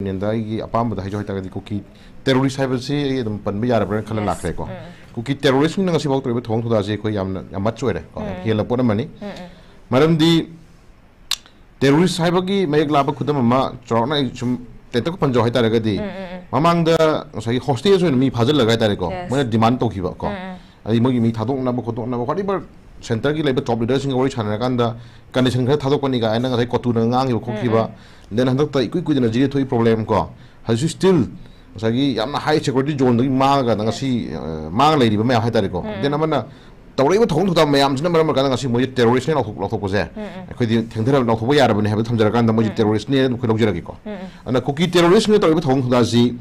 opinion da I apam da hajoi ta cookie terrorist haibasi dum pan bi yara bran khala lakre ko cookie terrorist ni ngasi bau tori thong thuda je ko yam mat choire ko hela pona mani maram di terrorist haibagi mayek laba khudam ma chorna sum tetak panjo hai tare gadi mamang da sai hostage so mi phajal lagai tare ko mona demand to khiba ko ai mogi mi thadok na ba khotok na ba khadi bar center ki leba top leaders ngori chana kan da condition khar thadok pani ga aina ngai kotu na ngang yo khokhiba then handak ta ikui na jiri thoi problem ko hasu still sagi yamna high security zone da ma ga na si ma lai ri ba ma hai tare ko then amana tawrei ba thong thuda mayam sina maram ka na si mo terrorist ne lok ko je khoi di thengdara lok thok ya ra ba ne ha thamjara kan da mo terrorist ne khoi lok jara ki ko ana cookie terrorist ne tawrei ba thong thuda si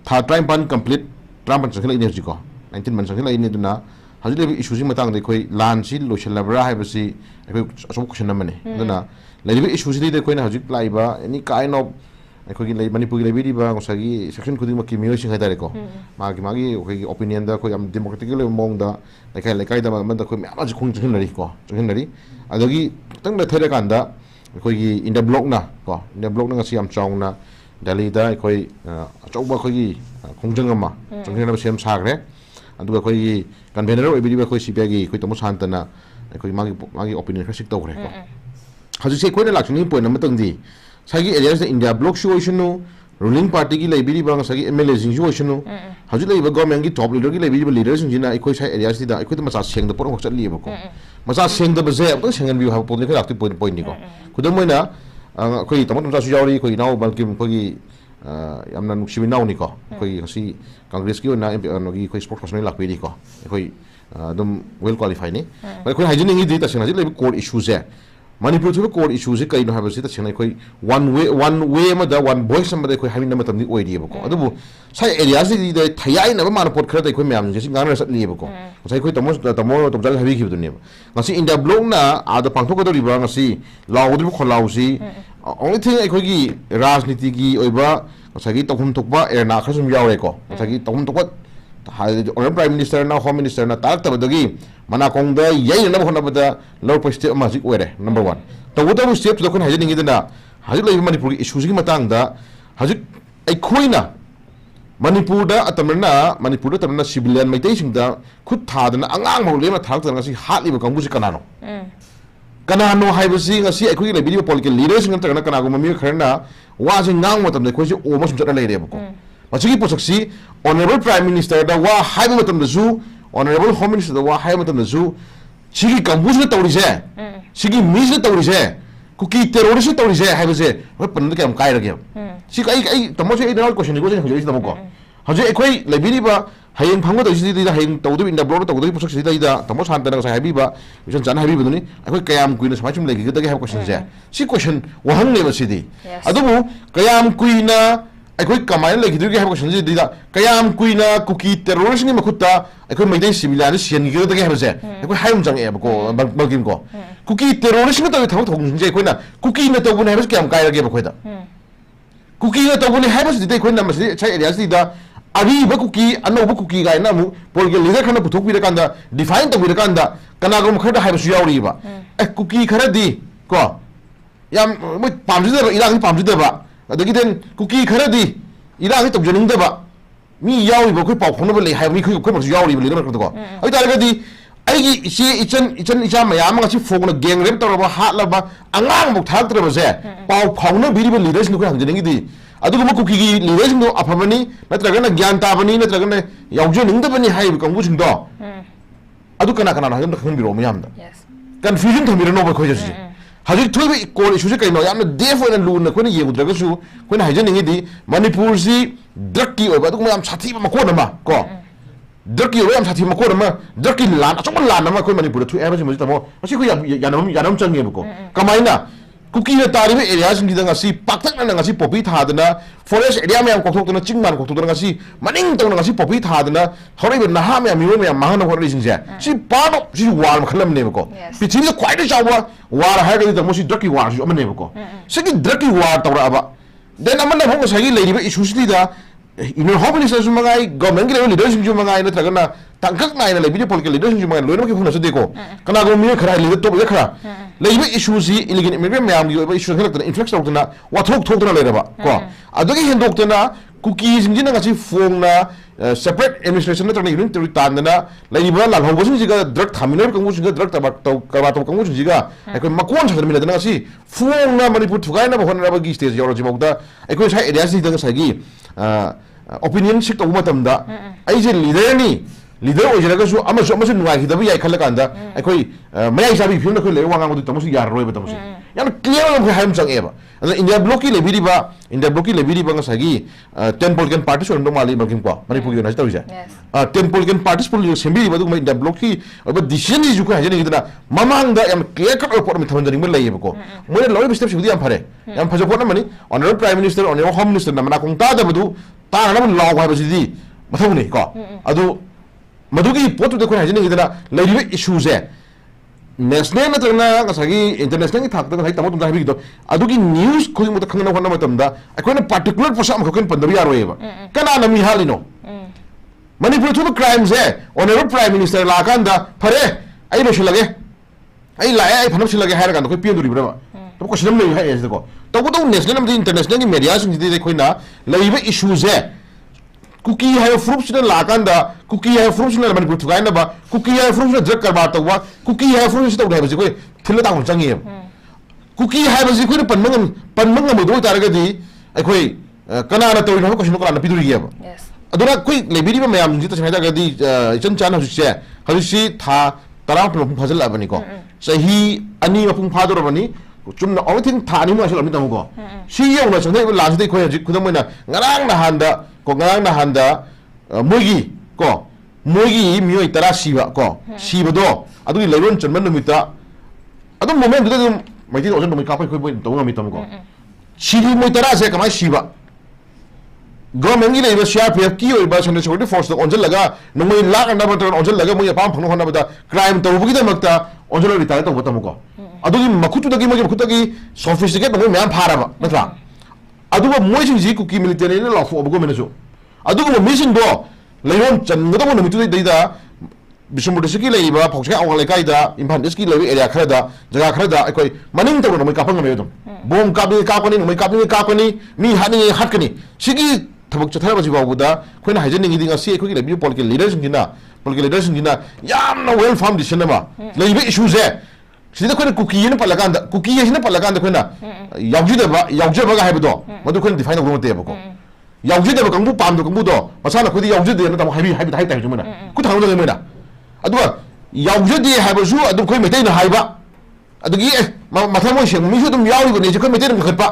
tha time pan complete tram pan sakhla energy ko 19 man sakhla ini duna hazile bi issue matang de khoi lan si lotion labra ha ba si khoi asom question namane duna lai bi issue si de khoi na hajik lai ba any kind of khoi gi lai manipur gi lai bi ba ngosagi section khudi ma ki mi sing ha dare ko magi khoi opinion da khoi am democratically mong da lai kai da man da khoi ma ji khung jing nari ko jing nari adogi tang da thera kan da khoi gi in the block na ko in the block na ngasi am chong na Delhi da khoi achau ba khoi gi khongjang ma jing na ba sem sa gre aduga khoi convener oibidi ba khoi CPI gi khoi tomo santana khoi magi opinion ka sik tawre ko haji se khoi na lakchuni point na matang di sagi areas India block situation ruling party gi laibiri ba sagi MLA jing situation haji laiba government gi top leader gi laibiri ba leaders jing na khoi sai areas da khoi ma sa seng da por ngok chatli ba ko ma sa seng da ba je ba sengan bi ha point ka akti point ni ko khudam moina khoi tomo tomo su yauri khoi naw balkim khoi yamna nuksibi naw ni ko khoi si Congress ki na no gi khoi sport personal lakwi di ko khoi dum well qualified ni khoi hajin ngi di ta sina ji le court issues e Manipur thu court issues kai no ha si ta sina khoi one way ma da one voice ma da khoi hamin na matam ni oi di ba ko adu sai areas di da thayai na ba man pot khra da khoi myam ji ngang na sat li ba ko sai khoi tomo tomjal habi ki du ni ngasi India block na ada pangthok da ri ba ngasi law du kholau si only thing khoi gi rajniti gi oiba sagi tokhum thokba erna khasum yaure ko sagi tokhum thokba honorable prime minister na home minister na tak tabadagi mana kong da yai na hona bada low post ma sik were number 1 to wada step to kon hajin ngi da hajin lai manipur issues gi matang da hajin ai khoina manipur da tamna civilian maitai sing da khut tha da angang mau le ma thak ta ngasi hatli ba kangbu si kanano kanano haibasi ngasi ai khoi lai video political leaders ngi ta kana go mami kharna wa jing ngang mo tam de khoi si o ma sum chat lai re ba ko Masigi posaksi honorable prime minister da wa haiba matam da zu honorable home minister da wa haiba matam da zu sigi kambus na tawri se sigi mis na tawri se kuki terrorist na tawri se haiba se wa pan da kam kai ra ge sigi ai tamo se idal question ni go se hojai tamo ko haje ekoi labiri ba hayeng phangwa da sidi da hayeng tawdu inda blog tawdu posaksi da tamo santa na sa haibi ba vision jan haibi buni ekoi kayam kuina samachum legi ga da ge question se si question wa hang ne ba sidi adubu kayam kuina Aku kamai lagi tu kita have question jadi dah. Kayam kuina cookie terrorist ni makuta. Aku main civilian ni sian kita tak have je. Aku hayam jangan ya, aku bagim ko. Cookie terrorist ni tahu tahu thong je kuina. Cookie ni tahu pun have kiam kaya lagi aku dah. Cookie ni tahu pun have jadi kuina mesti saya dia sih dah. Abi ba cookie, anu ba cookie gaya namu. Polisi leader kan putuk bila kan dah. Define tahu bila kan dah. Karena aku mukher dah have suya ori ba. Cookie kara di ko. Yang pamju dah, ilang pamju dah ba. Adagi den cookie khara di ira ngi tok jening da ba mi yawi ba khoi pau khon ba le hai mi khoi ba yawi ba le na ko ai ta ga di ai gi si ichan ma ya ma si phog na geng rem tor ba ha la ba angang mu thak tra ba se pau phau na biri ba leaders ni ko hang jening di adu ma cookie gi leaders no aphabani natra ga na gyan ta bani natra ga na yaw je ning da bani hai ba kang bu sing do adu kana na ham da khang biro ma yam da confusion thamira no ba khoi jasi Hajik tuh kau isu sih kaino, yang def orang lu nak kau ni yang udah kesu, kau ni hajan ini di Manipur si draki, obat tu kau macam sati makau nama, kau draki orang sati makau nama, draki lan, cuma lan nama kau Manipur tu, apa sih macam tu, macam kau yang canggih buku, kamaina, cookie ni tari ni area sini dah ngasi, paktak na ngasi popi thah dana, forest area ni yang kau tu na cingman kau tu na ngasi, maning tu na ngasi popi thah dana, hari ini naha ni amiru ni mahan orang ni sini si pano si war macam ni buku, picit ni kuai ni jauh war hai kali tamu si draki war si aman ni buku, segi draki war tahu apa, dan aman dah bukan segi lagi isu sini dah, ꯏꯟꯅꯔ home ꯃꯤꯅꯤꯁꯇꯔꯁꯨ ꯃꯉꯥꯏ ꯒꯣꯔꯃꯦꯟꯒꯤ ꯂꯩꯕ ꯂꯤꯗꯔꯁꯤꯡꯁꯨ ꯃꯉꯥꯏ ꯅꯠꯇ꯭ꯔꯒꯅ ꯇꯥꯡꯀꯛ ꯅꯥꯏꯅ ꯂꯩꯕꯤꯔꯤꯕ political ꯂꯤꯗꯔꯁꯤꯡꯁꯨ ꯃꯉꯥꯏ ꯂꯣꯏꯅꯃꯛꯀꯤ ꯍꯣꯠꯅꯖꯗꯦꯀꯣ ꯀꯅꯥꯒꯨꯝꯕ ꯃꯤꯑꯣꯏ ꯈꯔ ꯂꯤꯗꯔ ꯇꯣꯞ ꯈꯔ ꯂꯩꯕ ꯏꯁꯨꯁꯤ ꯏꯂꯤꯒꯦꯟ ꯏꯃꯤꯒ꯭ꯔꯦꯟ ꯃꯌꯥꯝꯒꯤ ꯑꯣꯏꯕ ꯏꯁꯨ ꯍꯦꯜꯂꯛꯇꯅ ꯏꯟꯐ꯭ꯂꯦꯛꯁ ꯇꯧꯗꯅ ꯋꯥꯊꯣꯛ ꯊꯣꯛꯇꯅ ꯂꯩꯔꯕ ꯀꯣ ꯑꯗꯨꯒꯤ ꯍꯦꯟꯗꯣꯛꯇꯅ ꯀꯨꯀꯤꯁꯤꯡꯁꯤꯅ ꯉꯁꯤ ꯐꯣꯡꯅ ꯁꯦꯄꯔꯦꯠ ꯑꯦꯗꯃꯤꯅꯤꯁꯇ꯭ꯔꯦꯁꯟ ꯅꯠꯇ꯭ꯔꯒ ꯌꯨꯅꯤꯌꯟ ꯇꯦꯔꯤꯇꯣꯔꯤ ꯇꯥꯟꯗꯅ ꯂꯩꯔꯤꯕ ꯂꯥꯜꯍꯧꯕꯁꯤꯡꯁꯤꯒ ꯗ꯭ꯔꯒ ꯊꯥꯃꯤꯟꯅꯔꯤꯕ ꯀꯥꯡꯕꯨꯁꯤꯡꯒ ꯗ꯭ꯔꯒ ꯀꯔꯕꯥꯔ ꯇꯧꯕ ꯀꯥꯡꯕꯨꯁꯤꯡꯁꯤꯒ ꯑꯩꯈꯣꯏ ꯃꯀꯣꯟ ꯁꯥꯟꯅꯃꯤꯟꯅꯗꯅ ꯉꯁꯤ ꯐꯣꯡꯅ ꯃꯅꯤꯄꯨꯔ ꯊꯨꯒꯥꯏꯅꯕ ꯍꯣꯠꯅꯔꯕꯒꯤ ꯁ꯭ꯇꯦꯖ ꯌꯧꯔꯁꯤꯐꯥꯎꯗ ꯑꯩꯈꯣꯏ ꯉꯁꯥꯏ ꯑꯦꯔꯤꯌꯥꯁꯤꯡꯁꯤꯗ ꯉꯁꯥꯏꯒꯤ ओपिनियन सिक तब अजे लीडरनी लीडर होजरगसु अमसु अमसु नुवाखिदब याय खल्लकांदा अखोई मयाई साबी फिल्म खो ले वांगांगदु तमसु यारोय तमसु याम क्लियर ऑफ हाइम संगेबा इंडिया ब्लॉक की लेबिरिबा ngसागी टेम्पल कैन पार्टी सोरम माली मकिम को मणिपुर की नजर तौजे टेम्पल कैन पार्टी पुल सेंबिरिबा दु इंडिया ब्लॉक की अब डिसीजन इजु को हाजने गिदना ममांग दा याम क्लियर कट रिपोर्ट में थमंजरिंग में लेयेबको मोने लॉय स्टेप सिगुदी याम फरे याम फजो पोना मनी honourable prime minister honourable home minister नमना कोंता दबदु ताना लॉ हाबसिदी मथौनी को अदु मधुगी पोतु देखो हाजने गिदना लेरिबे इशूज है नेशनल नत्रना ngसागी इंटरनेशनल की थाकता है तमो तुम हाबी दो अदुगी न्यूज़ खुद मत खंगना होना मतमदा अखोने पर्टिकुलर पोसा हम खकन पंदबी यारोयबा कना नमी हालिनो मणिपुर थुब क्राइम्स है ऑनरेबल प्राइम मिनिस्टर लाकांदा फरे आई लोशलगे आई लाए आई फनम सिलगे हायर कांदा कोई पियदुरिब्रा तो क्वेश्चन में है ऐसे को तो नेशनल नम इंटरनेशनल की मीडिया सिंग दे कोइना लेइबे इश्यूज है कुकी है फ्रूट्स ने लाकांदा कुकी है फ्रूट्स ने मणिपुर थुगाइनबा कुकी है फ्रूट्स ने ड्रग करबा तवा कुकी है फ्रूट्स तो है कोई थिल तांग चंगी कुकी है बसी कोई पनमंग मदो तारगदी अखोई कनाना तोइ न क्वेश्चन कनाना पिदुरिगे अदुना कोई लेबिरी में मयाम जी तसमेदा गदी इचन चान हसिसे हसिसी था तरा फजल अबनी को सही अनि मपुंग फादोरबनी चुमना ऑलथिंग था नि मासल अमि तमको सी यौना संदे लाजदे खोय हजि खुदमना ngaraang nahanda ko ngarang nahanda moigi mioi tara siba ko siba do adu leiron chonman numita adu moment du maiti ojan numai kapai khoi to ngami tamko siri moi tara se kamai siba government gi leiba CRPF ki oiba central security force onjal laga numai lak na baton onjal laga moi apam phangno hona bada crime to bugi damakta onjal retire to botamko adu gi makutu dagi moi makutu dagi sophisticated moi myam pharaba natra अदुग मोइसिंजी Kuki military ने लाफो अबगो मेनसु अदुग missing दो लेयोन चंगदो नमितु दैदा बिसमुर दिसकी लेइबा फौसे आवले काइदा इम्फाल दिसकी लेबे area Khardah जगा खरदा अखोय मनिंग तरो नमै कापंग मेदम बोम काबि कापनी नमै कापनी मी हानि हाटकनी सिगी थबक चथरबा जिबावदा खोइना हाइजनिंग गिदिंग असि अखोय लेबि पॉलिटिकल लीडर्स जिना यामना वेल फॉर्म डिसिजन मा लेबे इश्यूज है सिदा खोइना कुकी ने पलकांदा कुकी ने पलकांदा खोइना यावजबा हाइबदो मदु खोइना डिफाइन तौबो मतेबको यावजदबा कंबु पामदो कंबुदो मसाना खोदि यावजदे न तम हाइबि हाइबि हाइताइ जुमना कु थांगो दे मेना अदुवा यावजदे हाइबसु अदु खोइ मेतै न हाइबा अदुगी मथा मोइ सेंग मिसु दम यावरिबो ने खोइ मेतै न खतपा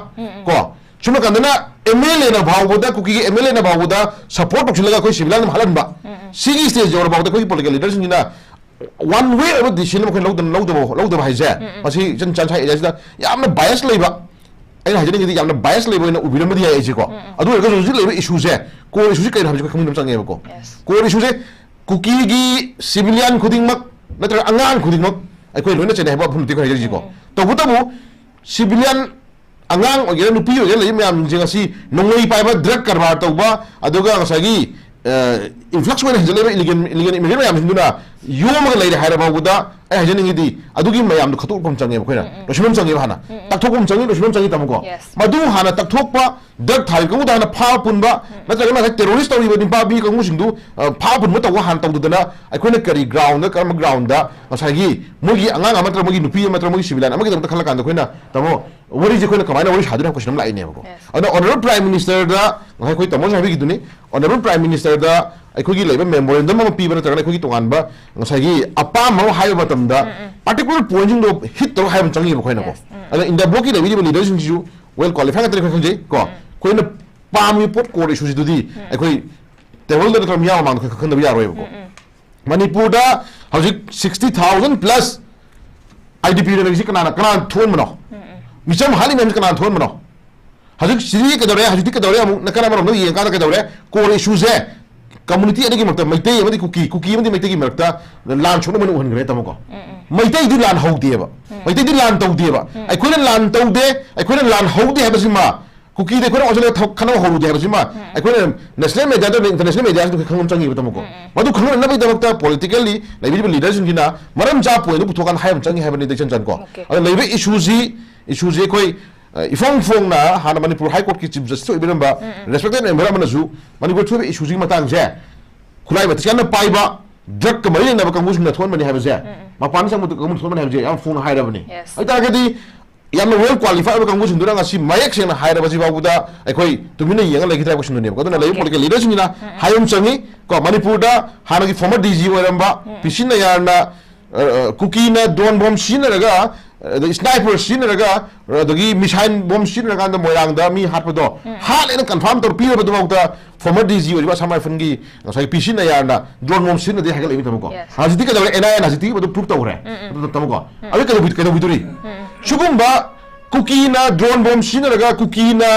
को सुमा कंदना एमएलए न भावबोदा कुकी एमएलए न भावबोदा सपोर्ट तोखिलगा खोइ सिविल न हालनबा सिगी स्टेज जोर भावदा खोइ political leaders Jinnah one way of decision mo lawda haije masi jan chan sai ida yamna bias leiba ai haje ni yamna bias leiba na ubira madi ai ko adu ga ju leiba issue se ko issue kai haje ko khangin change ko issue se kuki gi civilian khuding mak natra angan khuding mak ai ko loina chene ba phumti ko haje ko to butabu civilian angang ogera nupi ogera lei myam jinga si nongoi pai ba drug karba to ba aduga ngasagi influx में हजले में इलिगन immigrant याम हिंदुना योम का लेरे हायरा बाबुदा ए हजनिंग दी अदुगी मयाम दु खतुक पम चंगे बखैना रसमम चंगे हाना तकथोक पम चंगे रसमम चंगे तमको मदु हाना तकथोक पा दग थाल कंगु दाना फा पुनबा नत्रगना सा टेररिस्ट तौरी बदि पा बी कंगु सिंदु फा पुनबा तव हान तौदुदना अखोने करी ग्राउंड दा कर्म ग्राउंड दा असागी मुगी अंगांग अमत्र मुगी नुपी अमत्र मुगी सिविलान अमगी दम खला कांद खोइना तमो वरी जे खोइना कमाइना वरी सादुना क्वेश्चन लाइने बको अन ऑनरेबल प्राइम मिनिस्टर दा नहाय खोइ तमो हाबी गिदुनी ऑनरेबल प्राइम मिनिस्टर दा अखोगी लेबे मेमोरेंडम म पीबना तगना अखोगी तोंगानबा ngसागी अपाम म हाय मतमदा पर्टिकुलर पॉइंट दो हिट तो हाय चंगी बखैना को अन इन द ब्लॉक की लेबी लीडर्स जु वेल क्वालिफाइड तरे खंजे को खोइना पामी पोट कोर इशू दुदी अखोई टेबल द तरम याव मान खखन द यारोय को मणिपुर दा हजिक 60000 प्लस आईडीपी रे कना थोन मनो मिचम हाली मेम कना थोन मनो हजिक सिरी के दरे हजिक के दरे नकरा मनो ये का के दरे कोर इशूज है कम्युनिटी अनेक मरता मैतै अमदी कुकी अमदी मैतै की मरता लान छोड़ मन उहन ग्रे तमको मैतै दि लान हौदेबा मैतै दि लान तौदेबा अखोने लान तौदे अखोने लान हौदे हबसिमा कुकी दे कोना ओजले खाना होरु दे बसिमा अखोने नेशनल मीडिया तो इंटरनेशनल मीडिया तो खंगम चंगी बतमको मदु खंगम न बे दबक्ता पॉलिटिकली लेबी लीडर्स किना मरम जा पोइन पुथोकान हायम चंगी हायबनि देशन चन को अ लेबे इशूजी कोई इफोंग फोंगना हाना मणिपुर हाई कोर्ट की चीफ जस्टिस इबिरंबा रेस्पेक्टेड मेंबर मनसु मणिपुर थुबे इशूजी मतंग जे खुलाई बतयान पाइबा ड्रग का मरी नब कंगुस न थोन बनि हायबजे मपान संग कंगुस थोन बनि हायबजे याम फोंग हायरबनि अइतागदि याम वेल क्वालिफाइड कंगुस दुरा ngasi मायक सेना हायरबजी बाबुदा अखोई तुमिना येंग लेगित्रा क्वेश्चन ने बदना लेबि पॉलिटिकल लीडर्स निना हायम चंगी को मणिपुर दा हाना की फॉर्मर डीजी ओरंबा पिसिन यारना कुकी ना डोन बम सिनरगा स्नाइपर सिनरगा दगी मिसाइल बम सिनरगा द मोयांगदा मी हाटपदो हालेन कंफर्म तोर पीर बदमाउता फॉर्मर डीजी ओरिबा सामाय फनगी ngasi पिसिन यारना डोन बम सिनदे हागल एमि तमको हाजिति का एनआईएन हाजिति बदु प्रूफ तौरे तमको अबे कदो बिदुरी शुगुम्बा कुकी ना ड्रोन बम सिनरगा कुकी ना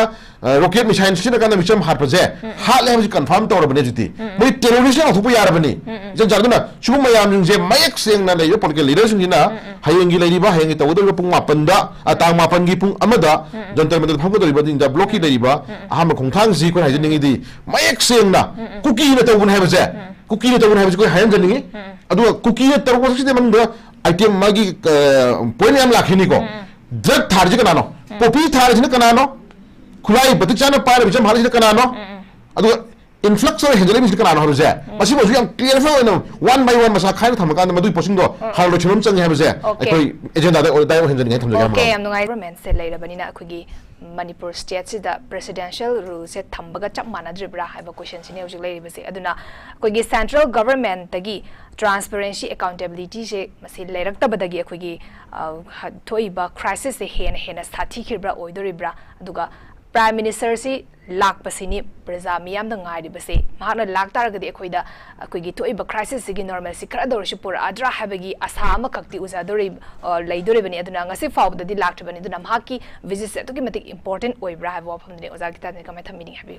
रॉकेट मिसाइल सिनरगा ना मिचम हाटपजे हाले हजि कंफर्म तौरबने जुति मै टेररिस्ट ना थुपु यारबनि जन जागना शुगुम मयाम जे मयक सेंग ना लेयो पॉलिटिकल लीडर्स ना हयंगी लेरिबा हयंगी तवदो पुंग मापन दा तांग मापन गी पुंग अमदा जंतर मंतर फंगदोरिबा दिन दा ब्लॉक की लेरिबा अहम खोंथांग जी को हायजनिंगी दी मयक सेंग ना कुकी ना तवबन हायबजे कुकी ना तवबन हायबजे को हायन जनिंगी अदु कुकी ना तवबो सिदे मन आइटम मागी पॉइंट याम लाखिनी को ड्रग थारजे कनानो पॉपी थारजे कनानो खुलाई बतिचाना पारे बिचम हालजे कनानो अदु इन्फ्लक्स और हेजले बिच कनानो हरजे मसी मसु याम क्लियर फो नो वन बाय वन मसा खाइ थमकान मदु पोसिंग दो हालो छुम चंग हेबजे अखोई एजेंडा दे दायो हेजले थमजे याम ओके याम नुंगाई गवर्नमेंट से लेरबनिना अखोगी मणिपुर स्टेट सिदा प्रेसिडेंशियल रूल से थंबगा चप मानद्रिब्रा हाइबा क्वेश्चन सिने हुजुक लेरिबसे अदुना अखोगी सेंट्रल गवर्नमेंट तगी ट्रांसपेरेंसी अकाउंटेबिलिटी से मसी लेरक्तबदगी अखोगी थोइबा क्राइसिस से हेन स्थाथी खिरब्रा ओइदोरिब्रा अदुगा प्राइम मिनिस्टर से लाख पसीनी प्रजा मियाम द गाइरिबसे महाना लाख तारगदि अखोइदा अखोइगी थोइबा क्राइसिस सिगी नॉर्मल सि खरा दौरसि पुरा अद्रा हाबगी आसाम कक्ति उजादोरि लैदोरिबनि अदुना ngasi फावबदि लाक्तबनि अदुना महाकी विजिट से तो मतिक इंपोर्टेंट ओइब्रा हाबो फमदि ओजा किताने कमे थमिनि हाबि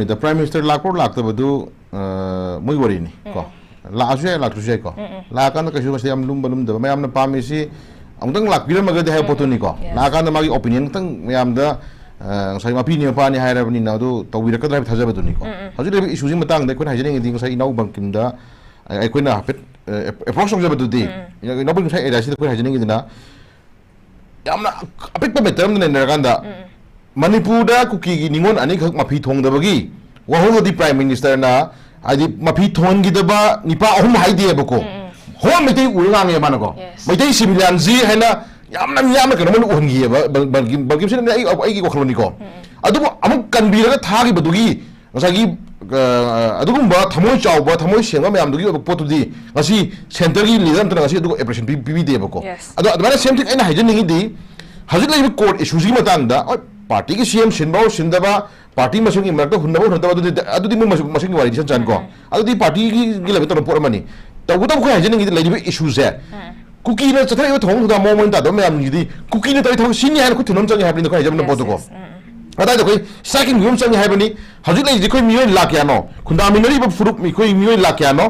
द प्राइम मिनिस्टर लाखो लाक्तबदु मुइ वरिनि को लाजुय लाक्तुजय को लाकान कशु बसे याम लुम द मयाम न पामिसि अमतंग लाक्बिरमगदि हाय पोतुनि को लाकान मागी ओपिनियन तंग मयाम the sai mapi ni pa ni haira bani na do tawira kadra thaja baduni ko haju le issue jing matang de ko haja ni ding sai nau bangkim da ai ko na pet approach of the day no bang sai era si ko haja ni dina yamna apit pa metam ne nerganda manipur da kuki gi ningon ani khak mapi thong da bagi wa ho di prime minister na adi mapi thong gi da ba nipa ahum hai de ba ko ho metai ulngang ye manako metai civilian ji haina यामना कनो मन उहनगी बल्किम से आई की वखलोनी को अदुबो अमुक कनबीरगा थागी बदुगी ngसागी अदुगुम्बा थमोय चावबा थमोय सेंगा मयाम दुगी पोतुदी ngasi centre की leader अंतर ngasi अदुगो operation PB देबको अदु अदवाना same thing आइना हाइजनिंगी दी हजिक लाइब कोर्ट इशूजी मतंगदा पार्टी की सीएम सिनबाव सिंदबा पार्टी मसुंगी मरतो हुनबो हुनदबा अदुदी मसुंगी वारी जान को अदुदी पार्टी की लेबे तो पोरमनी तगुदब को हाइजनिंगी लाइब इशूज है कुकी ने चथाइ थोंग दा मोमेंट दा मैम निदी कुकी ने तै थोंग सिनि हान खुथिनम चंग हाबनि खै जमन बोतको अदा द कोइ साकिंग युम चंग हाबनि हजु लै जि कोइ मिय लाक यानो खुंदा मिनरि ब फुरुक मि कोइ मिय लाक यानो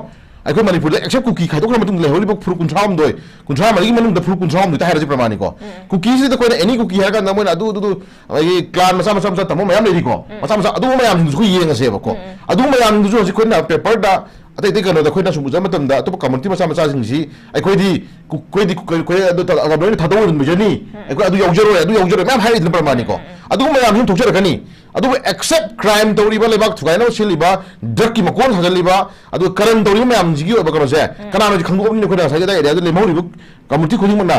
अखोइ मणिपुर ले एक्सेप्ट कुकी खाइ दोखरा मतुंग ले होलि ब फुरुक कुंथाम दोय कुंथाम मरि मनुंग द फुरुक कुंथाम दु ताहार जि प्रमाणि को कुकी से द कोइ एनी कुकी हागा न मोन अदु आई क्लान मसा मसा तमो मयाम लेरि को मसा अदु मयाम जु येंग से बको अदु मयाम जु जि कोइ ना पेपर दा अतै दे कनो द खोइना सुबुजा मतम दा तो कम्युनिटी मसा मसा सिंग जी ai कोइ अदु त अगबनि थादो मिजनी ai अदु यौजरो मैम हाइ दिन प्रमाणि को अदु मयाम हिम थोजर कनी अदु एक्सेप्ट क्राइम तौरिबा लेबाक थुगाइनो सिलिबा ड्रग की मकोन हजलिबा अदु करन तौरिबा मयाम जिगी ओबा कनो से कनानो जि खंगोबनि खोइना साइ दा एरिया दे लेमौरिबु कम्युनिटी खुदिं मना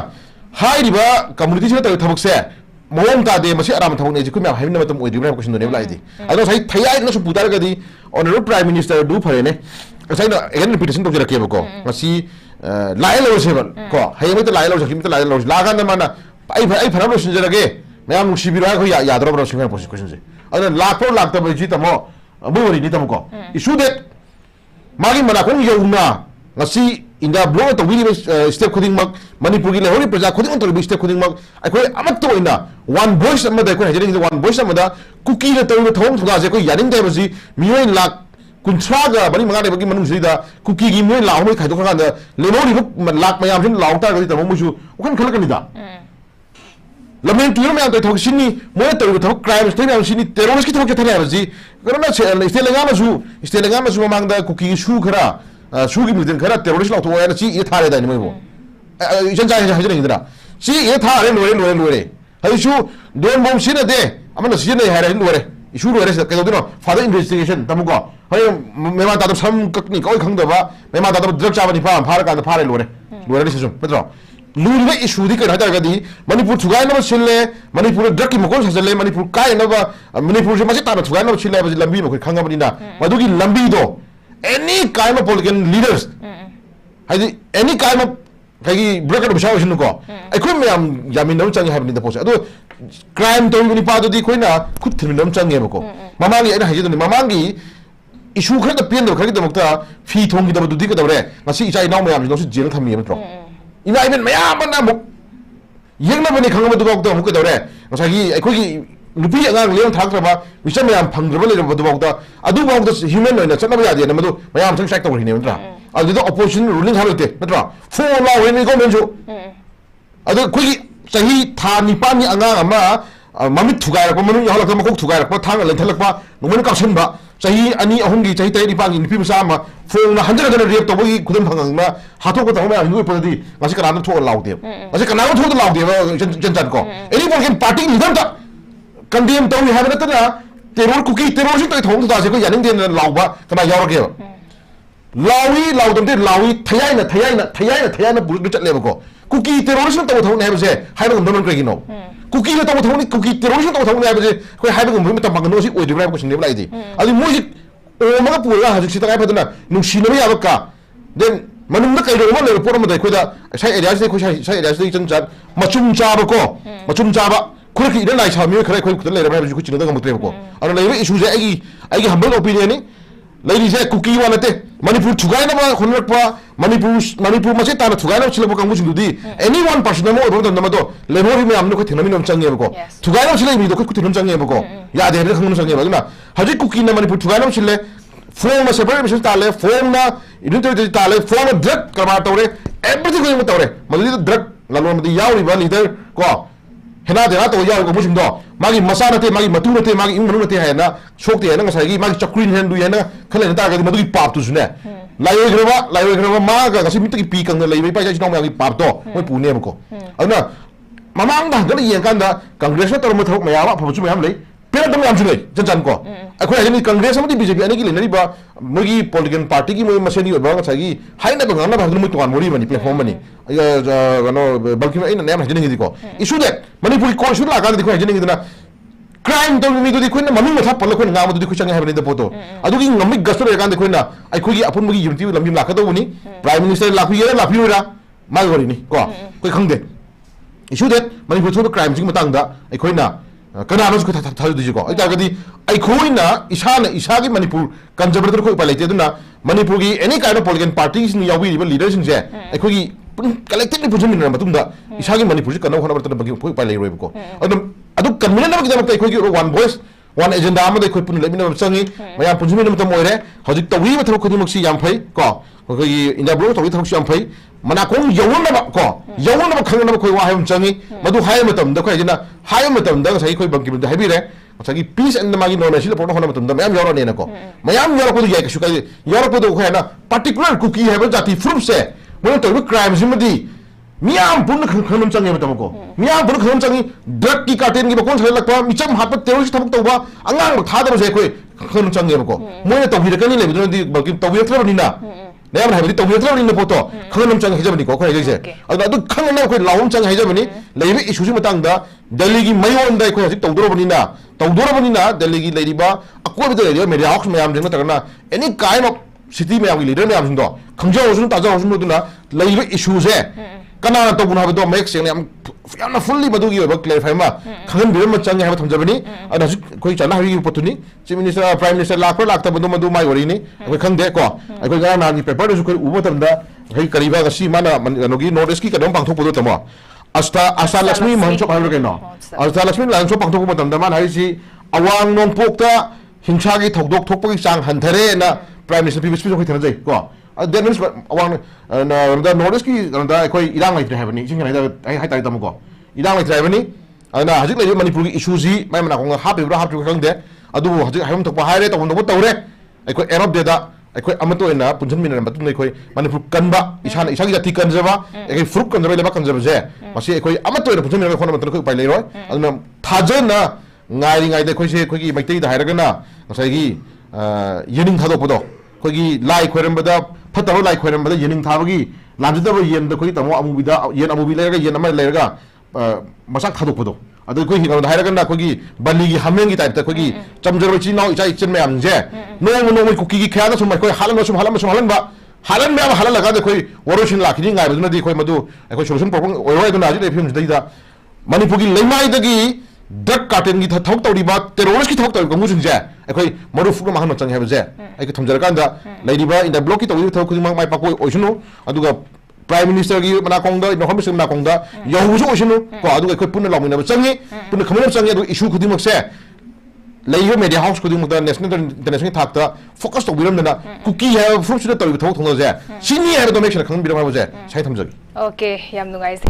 हाइरिबा कम्युनिटी से तौरि थबक से मोम तादे मसे आराम थौने जि कुम्या हाइबिन मतम ओइदिब्रा क्वेश्चन दोने लाइदि अदो साइ थैयाइ न सु पुतारगदि ऑनरेबल प्राइम मिनिस्टर दु फरेने साइना एगेन रिपीटेशन तो जरके बको मसी लाइ लो सेबन को हाइमे त लाइ लो जकिम त लाइ लो लागा न माना आई फरा लो सिनजरगे मयाम नुसिबिरा खो यादरो ब्रो सिंगा क्वेश्चन से अदो लाखो लाख त बजि तमो अबुवरि नि तमको इशू दे मागी मना कोन यौना ngasi inda blow to wili step khuding mak manipur gi lehori praja khuding to bi step khuding mak akhoi amat to ina one voice amada ko hajering one voice amada cookie na to thong thoda je ko yaning dai basi mioi lak kunthra ga bani manga de bagi manung sida cookie gi mioi law moi khai to khanga lemori lak mayam sin law ta ga ta mo musu ukan khalakani da Lamin tu yang tu thok sini mo tu thok crime state yang sini terrorist ki thok ke thale aji karena state lenga su mang da cookie su khara su gi mitin khara terrorist la to ya chi ye thare da ni mo jan ja ja hajin indra chi ye thare lore hai su don bom sine de amana sine hare lore isu lore sa ka do no further investigation tamu ko hai mema da sam kakni koi khang da ba mema da drug cha ba ni fa phar ka da phare lore ni su petro लूरवे इशू दी कह गदी मणिपुर थुगाय न सिले Manipur drug की मकोन सजले मणिपुर काय न मणिपुर से मसे ताना थुगाय न सिले बज लंबी मखै खंगा बनिना मदुगी लंबी दो any kind of political leaders हाइदि एनी काइम ऑफ काई ब्रेकर बिसाव सिनु को अखोय मयाम यामिन न चंगे हाबनि द पोसे अदो क्राइम तो नि पादो दी खोइना खुद थिन न चंगे बको ममांगी एना हाइजि ममांगी इशू खर द पेन दो खर द मक्ता फी थोंगी द दुदी क दवरे ngasi इचाइ नाव मयाम नो जेल थमी मतरो ina iben mayam na muk yengna bani khangba du bok da muk dore ngasagi akhoi nupi angang leon thak ba misam mayam phangrba le du bok da adu bok da human no na chana ba ya na madu mayam sang strike tawri ne matra adu da opposition ruling harote matra fo la we ni government jo adu khoi sahi tha ni pa ni angang ama mami thugai ra manu ya halak ma kok thugai ra thang le thalak ba numen ka chen ba sahi ani ahum gi sahi tai pa gi nipi sa ma phone na 100 gana rep to gi khudam phangang ma hathok ko tawma ngi pa di ngasi kana na thok law de ngasi kana na thok law de jan jan ko any political party leader ta condemn to we have na ta terror cookie terror si tai thong ta se ko yaning de law ba kana yaw ke lawi law dam de lawi thayai na bul chat le ba ko cookie terrorism to thong ne ba se hai ba ngam non no cookie to thong ni cookie terrorism to thong ne ba se ko hai ba ngam ta bang no si oi de ba ko sin ne ba di ali mo si o ma pu la ha si ta kai pa na nu si no ya ba ka then manung na kai ro ma le por ma dai ko da sai area sai ko sai area sai chen chan machum cha ba ko machum cha ba ko ki da lai cha mi khare ko ku le ba ku chin da ngam tre ko ana le issue je ai humble opinion ni ladies say cookie wala te manipur thugai na ma khonrak pa manipur ma se ta na thugai na chile ba kang bu di any one person mo ro da ma do le mo mi am no ko thina mi nom chang ye ko thugai na chile mi do ko thina chang ye ko ya de re khang chang ye ba na haji cookie na manipur thugai na chile phone ma separate mission ta le phone na identity ta le phone drug karma tawre everything ko tawre mali drug la lo ma di yaw ri ba leader ko hena de na to yaw ko bu sim do magi masana te magi matu te magi imanu te ha na sok te na ngasai gi magi chakrin hen du ya na khale na ta ga madu gi pap tu sune lai greba ma ga gasi mit ki pi kang lai bai pa ja jinong ma gi pap to moi pu ne ko ana mamang da ga yen kan da congress na tor ma thok ma ya ba phu chu ma yam lai pe dam yam chu lai jan jan ko akhoi ajini congress ma di bjp ani gi le nari ba mogi political party gi moi maseni ba ga gi hai na ba ngana ba moi tuan mori mani platform mani no balki ina ne ma jini gi ko issue that manipur ko issue la ga di ko jini gi na crime to mi do di ko na mami ma thap pal ko nga ma do di ko chang ha ni da poto adu gi ngami gasto re ga de ko na ai ko gi apun mogi unity lamjim la ka do ni prime minister la khu ye la phi ra ma gori ni ko khang de issue that manipur to crime sing matang da ai ko na kana no ko tha du ko ai ta ga di ai khoi na isa gi manipur conservative ko pa le te du na manipur gi any kind of political parties ni yawi ri leaders sing je ai ko gi collectively pujun min na matung da isa gi manipur ji kana khona bar ta ba gi ko pa le roi ko adu convener na gi da ba ko gi one voice one agenda ama da ko pun le min na changi mayam pujun min na moire hojik tawi ma thok ko mak si yam phai ko ko gi india blo tawi thok si yam phai mana ko yawun na ba ko yawun na ba khang na ba ko wa hayam changi madu hayam matam da ko jina hayam matam da sai ko bang ki da habi re sagi peace and magi no na sila porno hona matum da mayam yoro ne na ko mayam yoro ko ya ka shukai yoro ko do ko na particular cookie have jati fruit se mo to crime simadi miyam pun kham changi matam ko miyam pun kham changi drug ki cartel ki ba kon thal lak pa micham hapat terrorist thabuk to ba angang tha da se ko kham changi ko mo ne to bi ka ni le bi di ba ki to bi tra ni na ne am habi to bi tra ni na poto kham changi hejabani ko ko je adu khang na ko lawum changi hejabani leibi issue si matang da delhi gi mayon dai ko hajik to doro bani na delhi gi leiri ba akwa bi de media house mayam jeng ta na any kind of city mayam gi leader mayam jing do khangja osun ta ja osun do na leibi issue se kana to bun ha do make sing am yana fully badu gi ba clarify ma khangan bi ma chang ha tham jabani ana koi chana hari potuni chief minister prime minister lakro lakta badu madu mai wari ni koi khang de ko koi ga na ni paper do koi ubo tam da kai kariba ga si mana no gi notice ki ka dom pang thok bodo tamo Asta Lakshmi Mancho Pahalo Keno. Asta Lakshmi Lancho Pangto Matam Daman Harisi Awang Non Pokta Hinchagi Tokdok Tokpaki Sang Hantare na Prime Minister People Speak Tanjay. Go. Then Awang the Nordiski and I quite Irang like to have any. I had Tamugo. Irang like to have any. अना हजिक लेबे मणिपुर की issue जी मै मना को हाबिब्रा हाबिब्रा खंगदे अदु हजिक हायम थोप हायरे तबन तब तौरे अखोय N of डेदा अखोय अमतो एना पुंजन मिनर मतुन अखोय मणिपुर कनबा इसाना इसागी जाति कनजबा अखोय फ्रुप कनजबा लेबा कनजबा जे मसी अखोय अमतो एना पुंजन मिनर खोना मतन अखोय पाइ लेरोय अदुना थाजना ngai ngai de khoi se khoi gi maitei da hairagana ngasai gi yening thado podo khoi gi lai khoiram bada phataro lai khoiram bada yening thabagi lamjida bo yen da khoi tamo amu bida yen amu bi lega yen amai lega masak thado podo adu khoi hi da hairagana khoi gi bali gi hameng gi type ta khoi gi chamjaro chi nau ichai chen mayam je no mo kuki gi khya da sum khoi halan sum halan ba halan me halan laga de khoi waroshin lakhini ngai badu na di khoi madu khoi solution problem oi da na ji de phim ji da manipur gi leimai da gi drug cartel की थोक तौरीबा terrorist की थोक तौरीबा मुजुंजे अखोई मरु फुक महन चंग हेबजे अखोई थमजरकांदा लेदिबा in the block की तौरी थोक खुदिमा माइ पाको ओइसनु अदुगा प्राइम मिनिस्टर की मना कोंगदा इन होम मिनिस्टर मना कोंगदा यहुजु ओइसनु को अदुगा अखोई पुन लामिनबा चंगी पुन खमन चंगी अदु इशू खुदिमक से लेयो मीडिया हाउस खुदिमक नेशनल इंटरनेशनल थाकता फोकस तो बिरमदना कुकी है फ्रूट सुदा तौरी थोक थोंगजे सिनी है तो मेक श्योर खंग बिरम हाबजे साइ थमजगी ओके याम नुगाइसे